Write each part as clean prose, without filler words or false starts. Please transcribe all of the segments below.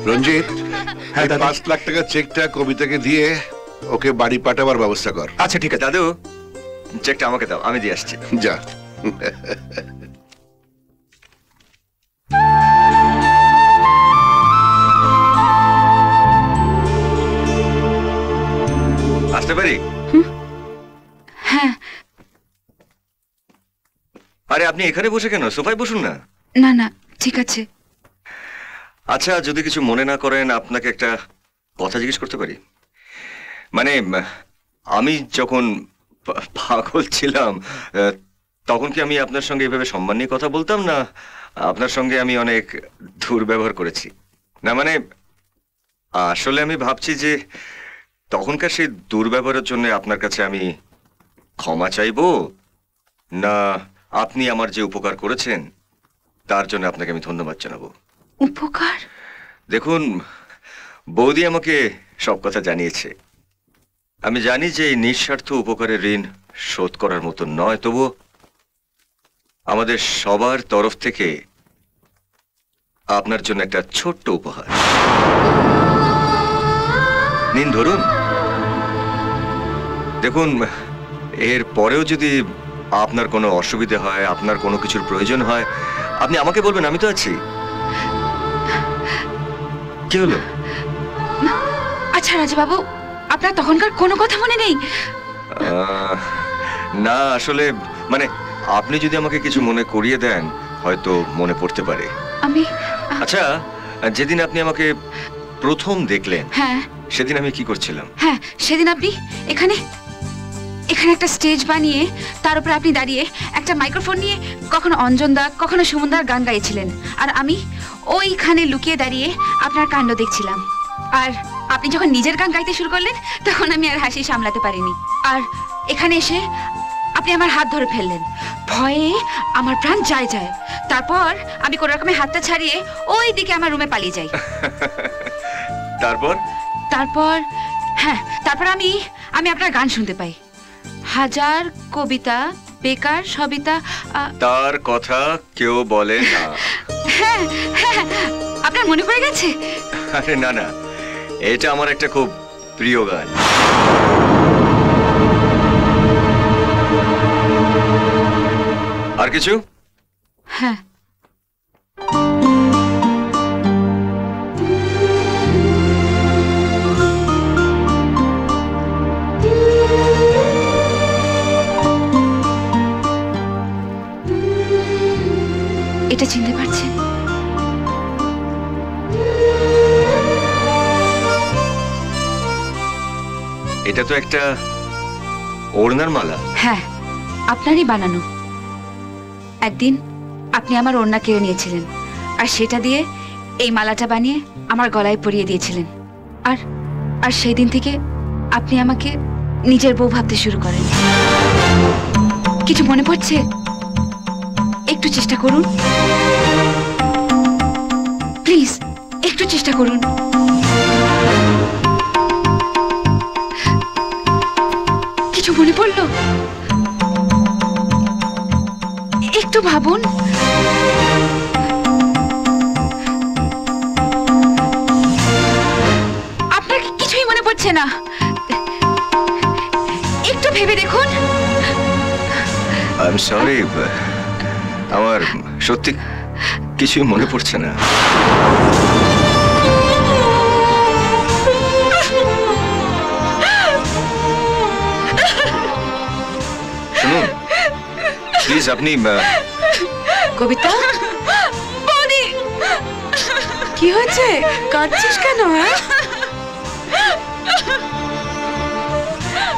রঞ্জিত, হ্যাঁ 5 লাখ টাকা চেকটা কবিতাকে দিয়ে ওকে বাড়ি পাঠাবার ব্যবস্থা কর। আচ্ছা ঠিক আছে। দাদু, চেকটা আমাকে দাও, আমি দিয়ে আসছি। যা। আসতে পারি? হ্যাঁ। আরে আপনি এখানে বসে কেন? সোফায় বসুন না। না না, ঠিক আছে। আচ্ছা, যদি কিছু মনে না করেন, আপনাকে একটা কথা জিজ্ঞেস করতে পারি? মানে আমি যখন পাগল ছিলাম তখন কি আমি আপনার সঙ্গে এভাবে সম্মান নিয়ে কথা বলতাম, না আপনার সঙ্গে আমি অনেক দুর্ব্যবহার করেছি? না মানে আসলে আমি ভাবছি যে তখনকার সেই দুর্ব্যবহারের জন্য আপনার কাছে আমি ক্ষমা চাইবো, না আপনি আমার যে উপকার করেছেন তার জন্য আপনাকে আমি ধন্যবাদ জানাবো। উপকার? দেখুন, বৌদি আমাকে সব কথা জানিয়েছে। আমি জানি যে এই নিঃস্বার্থ উপকারের ঋণ শোধ করার মতো নয়, তবু আমাদের সবার তরফ থেকে আপনার জন্য একটা ছোট্ট উপহার। নিন, ধরুন। দেখুন, এর পরেও যদি আপনার কোনো অসুবিধা হয়, আপনার কোনো কিছুর প্রয়োজন হয়, আপনি আমাকে বলবেন, আমি তো আছি। কি হলো? আচ্ছা রাজাবাবু, আপনার তখনকার কোনো কথা মনে নেই? না, আসলে মানে আপনি যদি আমাকে কিছু মনে করিয়ে দেন হয়তো মনে পড়তে পারে। আমি আচ্ছা, যেদিন আপনি আমাকে প্রথম দেখলেন, হ্যাঁ সেদিন আমি কি করছিলাম? হ্যাঁ, সেদিন আপনি এখানে একটা স্টেজ বানিয়ে তার উপরে আপনি দাঁড়িয়ে একটা মাইক্রোফোন নিয়ে কখনো অঞ্জনদা কখনো সুমনদার গান গাইছিলেন, আর আমি ওইখানে লুকিয়ে দাঁড়িয়ে আপনার কাণ্ড দেখছিলাম। আর আপনি যখন নিজের গান গাইতে শুরু করলেন তখন আমি আর হাসি সামলাতে পারিনি, আর এখানে এসে আপনি আমার হাত ধরে ফেললেন। ভয়ে আমার প্রাণ যায় যায়। তারপর আমি কোনো রকমের হাতটা ছাড়িয়ে ওই দিকে আমার রুমে পালিয়ে যাই। তারপর হ্যাঁ, তারপর আমি আপনার গান শুনতে পাই। হাজার কবিতা বেকার সবিতা। তার কথা কেউ বলে না। হ্যাঁ হ্যাঁ, আপনার মনে পড়ে গেছে? আরে না না, এটা আমার একটা খুব প্রিয় গান। আর কিছু? হ্যাঁ, এটা চিনতে পারছেন? এটা তো একটা ওড়নার মালা। হ্যাঁ, আপনারই বানানো। একদিন আপনি আমার ওড়না কেড়ে নিয়েছিলেন, আর সেটা দিয়ে এই মালাটা বানিয়ে আমার গলায় পরিয়ে দিয়েছিলেন। আর সেই দিন থেকে আপনি আমাকে নিজের বউ ভাবতে শুরু করেন। কিছু মনে পড়ছে? একটু চেষ্টা করুন প্লিজ, একটু চেষ্টা করুন। কিছু মনে পড়লো? একটু ভাবুন। আপনার কিছুই মনে পড়ছে না? একটু ভেবে দেখুন। আই এম সরি, আমার সত্যি কিছুই মনে পড়ছে না। শুনুন প্লিজ, আপনি কবিতা, কি হয়েছে? কাঁদছিস কেন?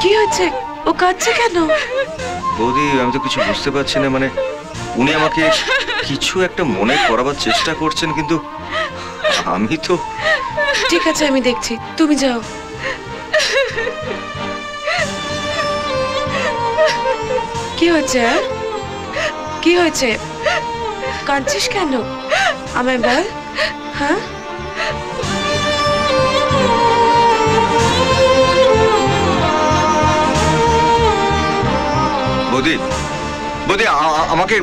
কি হয়েছে? ও কাঁদছে কেন? বৌদি, আমি তো কিছু বুঝতে পারছি না। মানে উনি আমাকে কিছু একটা মনে করাবার চেষ্টা করছেন, কিন্তু আমি তো। ঠিক আছে, আমি দেখছি, তুমি যাও। কি হয়েছে? কি হয়েছে? কাঁদছিস কেন? আমায় বল। হ্যাঁ, বৌদি, বৌদি আমাকে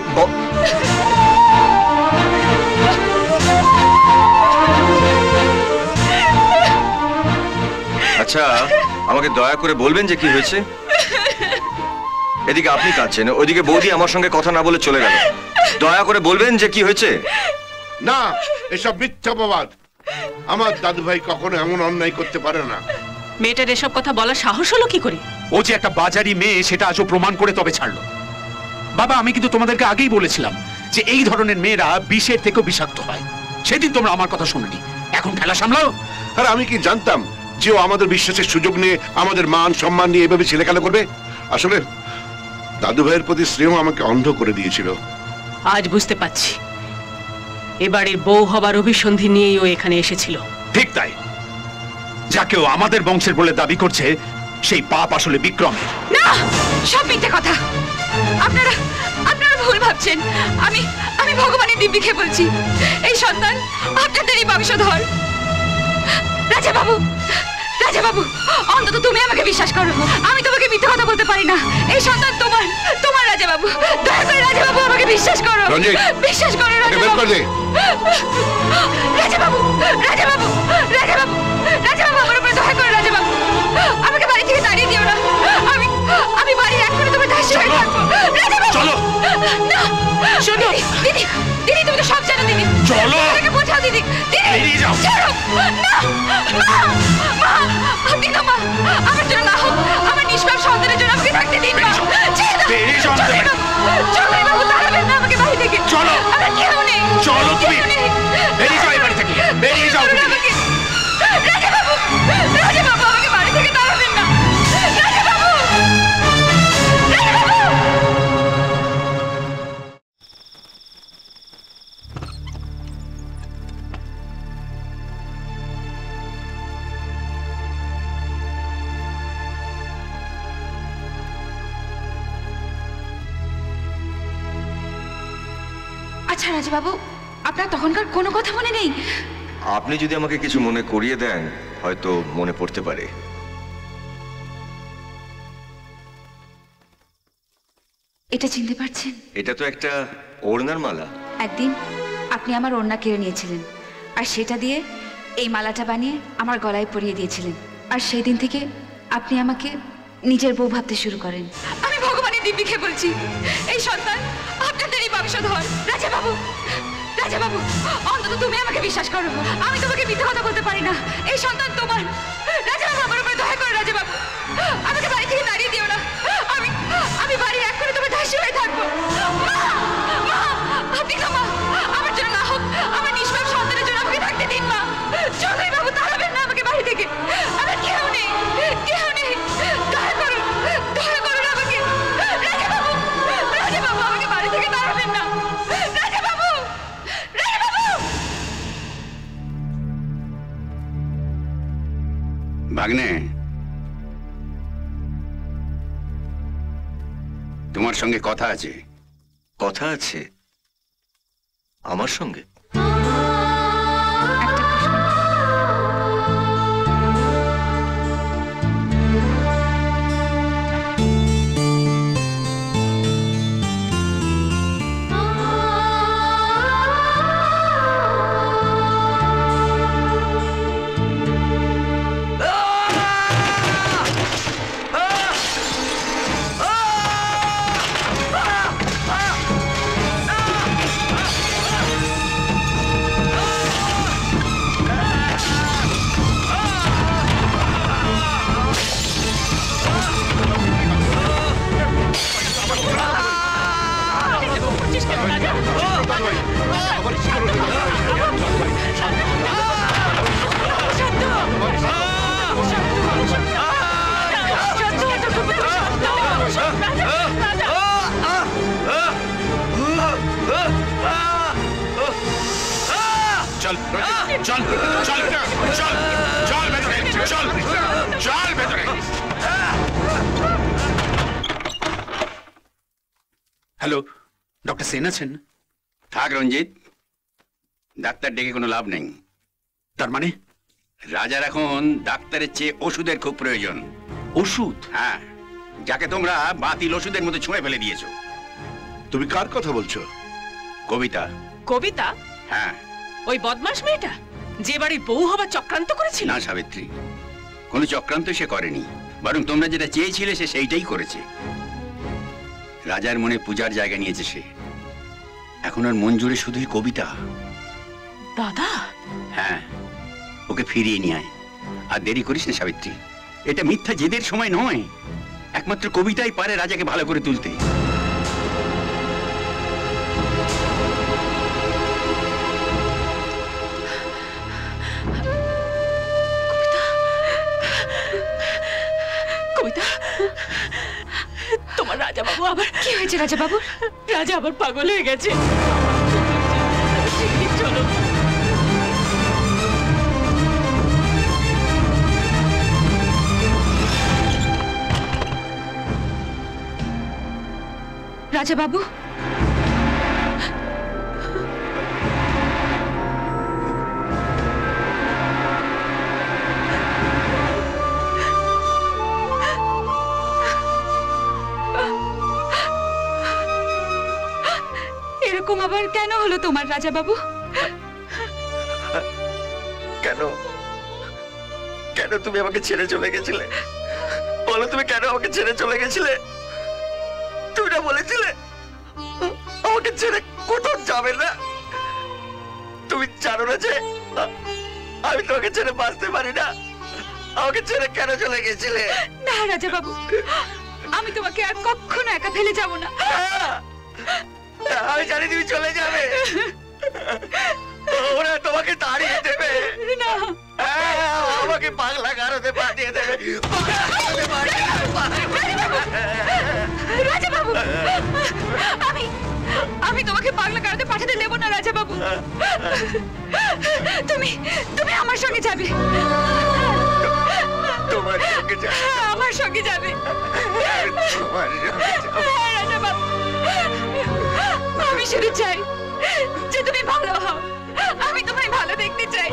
আচ্ছা আমাকে দয়া করে বলবেন যে কি হয়েছে? এদিকে আপনি কাঁদছেন, ওইদিকে বৌদি আমার সঙ্গে কথা না বলে চলে গেল। দয়া করে বলবেন যে কি হয়েছে। না, এসব মিথ্যা অপবাদ। আমার দাদু ভাই কখনো এমন অন্যায় করতে পারে না। মেয়েটার এসব কথা বলার সাহস হলো কি করে? ও যে একটা বাজারি মেয়ে সেটা আজও প্রমাণ করে তবে ছাড়লো। বাবা, আমি কিন্তু তোমাদেরকে আগেই বলেছিলাম যে এই ধরনের মেয়েরা বিষের থেকেও বিষাক্ত হয়। সেদিন তোমরা আমার কথা শুনোনি, এখন খেলা সামলাও। আর আমি কি জানতাম যে ও আমাদের বিশ্বাসের সুযোগ নিয়ে আমাদের মান সম্মান নিয়ে এভাবে ছেলেখেলা করবে? আসলে দাদু ভাইয়ের প্রতি স্নেহ আমাকে অন্ধ করে দিয়েছিল। আজ বুঝতে পারছি এবারের বউ হবার অভিসন্ধি নিয়েই ও এখানে এসেছিল। ঠিক তাই, যাকেও আমাদের বংশের বলে দাবি করছে সেই পাপ আসলে বিক্রমের। না, সব মিথ্যে কথা। আপনারা আপনারা ভুল ভাবছেন। আমি ভগবানের দিব্যি খেয়ে বলছি, এই সন্তান আপনাদেরই বংশধর। রাজা বাবু, অন্তত তুমি আমাকে বিশ্বাস করো। আমি তোমাকে মিথ্যে কথা বলতে পারি না। এই সন্তান তোমার রাজা বাবু। দয়া করে রাজা বাবু আমাকে বিশ্বাস করো। বিশ্বাস করো রাজা বাবু। রাজা বাবু আমার উপরে দয়া করো। রাজা বাবু, আমাকে বাড়ি থেকে তাড়িয়ে দিও না। আমি বাড়ির এক কোণে তোমার দাসী হয়ে থাকবো। রাজা বাবু, চলো। না, শোনো দিদি, তুমি তো সব জানো দিদি। চলো। আমাকে বোঝাও দিদি। বেরিয়ে যাও। ছাড়ো। না, মা, আপনি না মা, আমার জন্য না হোক, আমার নিষ্পাপ সন্তানের জন্য আমাকে থাকতে দিন মা। ছেড়ে দাও। বেরিয়ে যাও। চলো বাবু, তাড়াবেন না আমাকে বাড়ি থেকে। চলো। আমার কেউ নেই। চলো তুমি। কেউ নেই। বেরিয়ে যাও এই বাড়ি থেকে, বেরিয়ে যাও তুমি। রাজা বাবু, আমাকে বাড়ি থেকে তাড়াবেন না। রাজা বাবু। আচ্ছা রাজাবাবু, আপনার তখনকার কোনো কথা মনে নেই? আপনি যদি আমাকে কিছু মনে করিয়ে দেন হয়তো মনে পড়তে পারে। এটা চিনতে পারছেন? এটা তো একটা ওড়নার মালা। একদিন আপনি আমার ওড়না কেড়ে নিয়েছিলেন, আর সেটা দিয়ে এই মালাটা বানিয়ে আমার গলায় পরিয়ে দিয়েছিলেন। আর সেই দিন থেকে আপনি আমাকে নিজের বউ ভাবতে শুরু করেন। আমি ভগবানের দিব্যি খেয়ে বলছি, এই সন্তান আপনাদেরই বংশধর। রাজা বাবু, অন্তত তুমি আমাকে বিশ্বাস করো। আমি তোমাকে মিথ্যে কথা বলতে পারি না। এই সন্তান তোমার। রাজা বাবু, আমার উপরে দয়া করে রাজা বাবু, আমাকে বাড়ি থেকে তাড়িয়ে দিও না। আমি বাড়ির এক কোণে তোমার দাসী হয়ে থাকবো। মা, আপনি না মা, আমার জন্য না হোক, আমার নিষ্পাপ সন্তানের জন্য আমাকে থাকতে দিন মা। চলো বাবু, তাড়াবেন না আমাকে বাড়ি থেকে। আমার কেউ নেই। দয়া করুন আমাকে। রাজা বাবু, আমাকে বাড়ি থেকে তাড়াবেন না। রাজা বাবু। ভাগ্নে, তোমার সঙ্গে কথা আছে। কথা আছে আমার সঙ্গে? একটা প্রশ্ন। চল চল চল চল চল ভেতরে, চল ভেতরে। হ্যালো, ডক্টর সেন আছেন? থাক রঞ্জিত, ডাক্তার ডেকে কোনো লাভ নেই। তার মানে রাজার এখন ডাক্তারের চেয়ে ওষুধের খুব প্রয়োজন। ওষুধ? হ্যাঁ, যাকে তোমরা বাতিল ওষুধের মধ্যে ছুঁয়ে ফেলে দিয়েছো। তুমি কার কথা বলছো? কবিতা। কবিতা? হ্যাঁ। ওই বদমাস মেয়েটা যে বাড়ির বউ হবার চক্রান্ত করেছিল? না সাবিত্রী, কোনো চক্রান্ত সে করেনি, বরং তোমরা যেটা চেয়েছিলে সে সেইটাই করেছে। রাজার মনে পূজার জায়গা নিয়েছে সে। এখন আর মন জুড়ে শুধুই কবিতা। দাদা, হ্যাঁ, ওকে ফিরিয়ে নিয়ে আয়। আর দেরি করিস না সাবিত্রী, এটা মিথ্যা জেদের সময় নয়। একমাত্র কবিতাই পারে রাজাকে ভালো করে তুলতে। কবিতা, তোমার রাজা বাবু আবার কি হয়েছে রাজা বাবু? রাজা আবার পাগল হয়ে গেছে। চলো। রাজা বাবু, এরকম আবার কেন হলো তোমার রাজা বাবু? কেন কেন তুমি আমাকে ছেড়ে চলে গেছিলে? বলো, তুমি কেন আমাকে ছেড়ে চলে গেছিলে? তুমি না বলেছিলে আমাকে ছেড়ে কোথাও যাবে না? তুমি জানো না যে আমি তোমাকে ছেড়ে বাঁচতে পারি না? আমাকে ছেড়ে কেন চলে গেছিলে? না রাজা বাবু, আমি তোমাকে আর কখনো একা ফেলে যাব না। আমি জানি তুমি চলে যাবে, ওরা তোমাকে তাড়িয়ে দেবে, না আমাকে পাগলা গারদে পাঠিয়ে দেবে। রাজা বাবু, আমি তোমাকে পাগলা কারাতে পাঠাতে দেব না রাজা বাবু। তুমি তুমি আমার সঙ্গে যাবে। তোমার সঙ্গে যাবে? আমার সঙ্গে যাবে। তোমার হ্যাঁ, রাজা বাবু, আমি শুধু চাই যে তুমি ভালো হও। আমি তোমায় ভালো দেখতে চাই,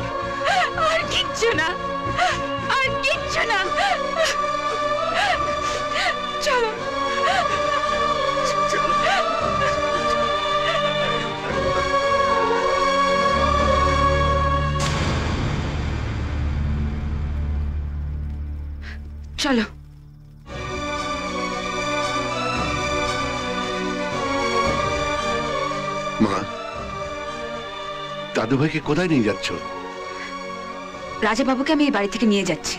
আর কিচ্ছু না, আর কিচ্ছু না। চলো। চলো। মা, দাদু ভাইকে কোথায় নিয়ে যাচ্ছ? রাজাবাবুকে আমি এই বাড়ি থেকে নিয়ে যাচ্ছি।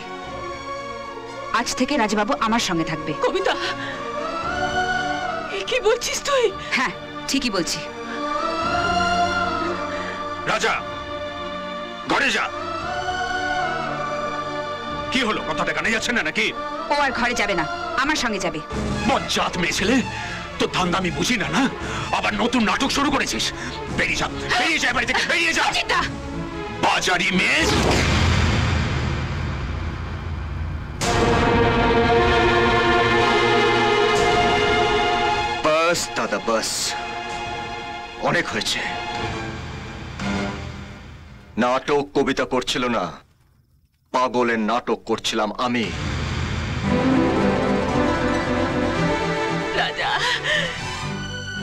আজ থেকে রাজাবাবু আমার সঙ্গে থাকবে। কবিতা, কি বলছিস তুই? হ্যাঁ, ঠিকই বলছি। রাজা, ঘরে যা। কি হলো, কথাটা কানে যাচ্ছে না নাকি? ও আর ঘরে যাবে না, আমার সঙ্গে যাবে। বজ্জাত মেয়ে ছেলে, তো ধান্দা আমি বুঝি না। না, আবার নতুন নাটক শুরু করেছিস। বেরিয়ে যা, বেরিয়ে যা বাড়ি থেকে, বেরিয়ে যা। অজিতদা! বাজারি মেয়ে। বাস দাদা, বাস, অনেক হয়েছে। নাটক কবিতা করছিল না, পাগলের নাটক করছিলাম আমি। রাজা,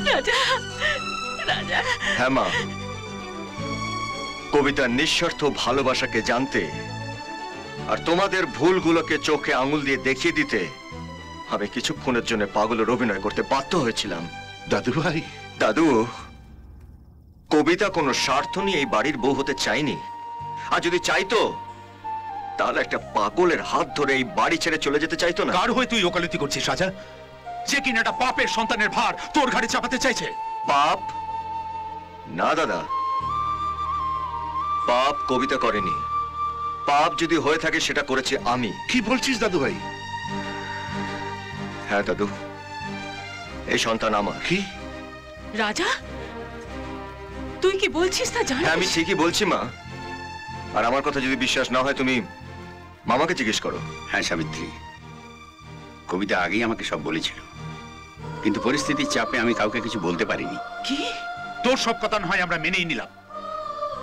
রাজা, রাজা। হ্যাঁ মা, কবিতার নিঃস্বার্থ ভালোবাসাকে জানতে আর তোমাদের ভুলগুলোকে চোখে আঙুল দিয়ে দেখিয়ে দিতে আমি কিছুক্ষণের জন্য পাগলের অভিনয় করতে বাধ্য হয়েছিলাম। দাদু ভাই, দাদু, কবিতা কোনো স্বার্থ নিয়ে এই বাড়ির বউ হতে চাইনি। আর যদি চাইতো তাহলে একটা পাগলের হাত ধরে এই বাড়ি ছেড়ে চলে যেতে চাইতো না। কার হয়ে তুই ওকালতি করছিস রাজা? যে কিনা একটা পাপের সন্তানের ভার তোর ঘাড়ে চাপাতে চাইছে। পাপ না দাদা, পাপ কবিতা করেনি। পাপ যদি হয়ে থাকে সেটা করেছে আমি। কি বলছিস দাদু ভাই? হ্যাঁ দাদু, এই সন্তান আমার। কি? রাজা, তুই কি বলছিস তা জানিস? হ্যাঁ, আমি ঠিকই বলছি মা। আর আমার কথা যদি বিশ্বাস না হয় তুমি মামাকে জিজ্ঞেস করো। হ্যাঁ সাবিত্রী, কবিতা আগেই আমাকে সব বলেছিল, কিন্তু পরিস্থিতির চাপে আমি কাউকে কিছু বলতে পারিনি। কি? তোর সব কথা না হয় আমরা মেনেই নিলাম,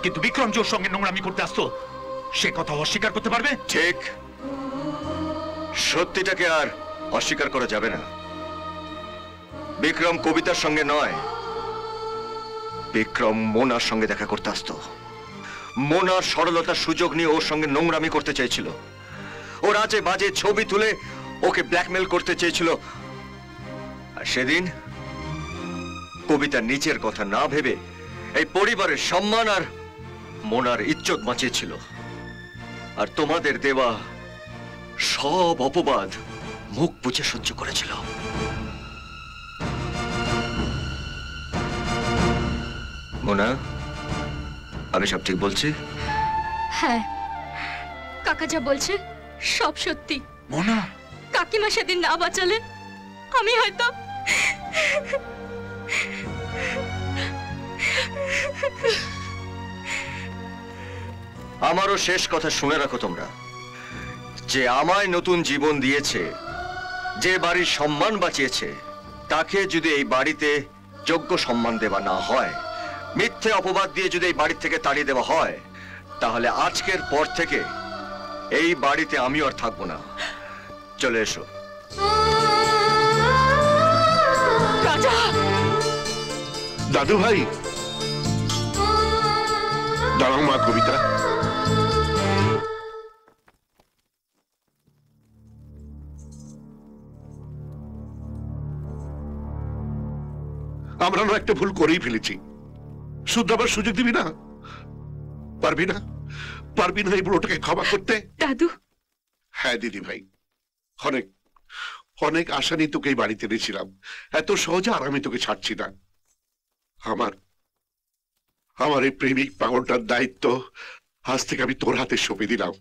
কিন্তু বিক্রম যে ওর সঙ্গে নোংরামি করতে আসতো সে কথা অস্বীকার করতে পারবে? ঠিক, সত্যিটাকে আর অস্বীকার করা যাবে না। বিক্রম কবিতার সঙ্গে নয়, বিক্রম মোনার সঙ্গে দেখা করতে আসতো। মোনার সরলতার সুযোগ নিয়ে ওর সঙ্গে নোংরামি করতে চাইছিল। ওর আজে বাজে ছবি তুলে ওকে ব্ল্যাকমেল করতে চেয়েছিল। আর সেদিন কবিতা নিজের কথা না ভেবে এই পরিবারের সম্মান আর মোনার ইজ্জত বাঁচিয়েছিল। আর তোমাদের দেওয়া সব অপবাদ মুখ বুঝে সহ্য করেছিল। মোনা, আমি সব ঠিক বলছি? হ্যাঁ, কাকা যা বলছে সব সত্যি। মোনা, কাকিমা সেদিন না বাঁচালে আমি হয়তো আমারও শেষ কথা শুনে রাখো তোমরা, যে আমায় নতুন জীবন দিয়েছে, যে বাড়ির সম্মান বাঁচিয়েছে, তাকে যদি এই বাড়িতে যোগ্য সম্মান দেওয়া না হয়, মিথ্যে অপবাদ দিয়ে যদি এই বাড়ি থেকে তাড়িয়ে দেওয়া হয়, তাহলে আজকের পর থেকে এই বাড়িতে আমিও আর থাকবো না। চলে এসো। রাজা, দাদু ভাই, দাঁড়াও মা কবিতা। আমরা না একটা ভুল করেই ফেলেছি, শুধরাবার সুযোগ দিবি না? পারবি না? পারবি না এই বুড়োটাকে ক্ষমা করতে? দাদু। হ্যাঁ দিদি ভাই, অনেক অনেক আশা নিয়ে তোকে এই বাড়িতে এনেছিলাম, এত সহজে আর আমি তোকে ছাড়ছি না। আমার এই প্রেমিক পাগলটার দায়িত্ব আজ থেকে আমি তোর হাতে সঁপে দিলাম।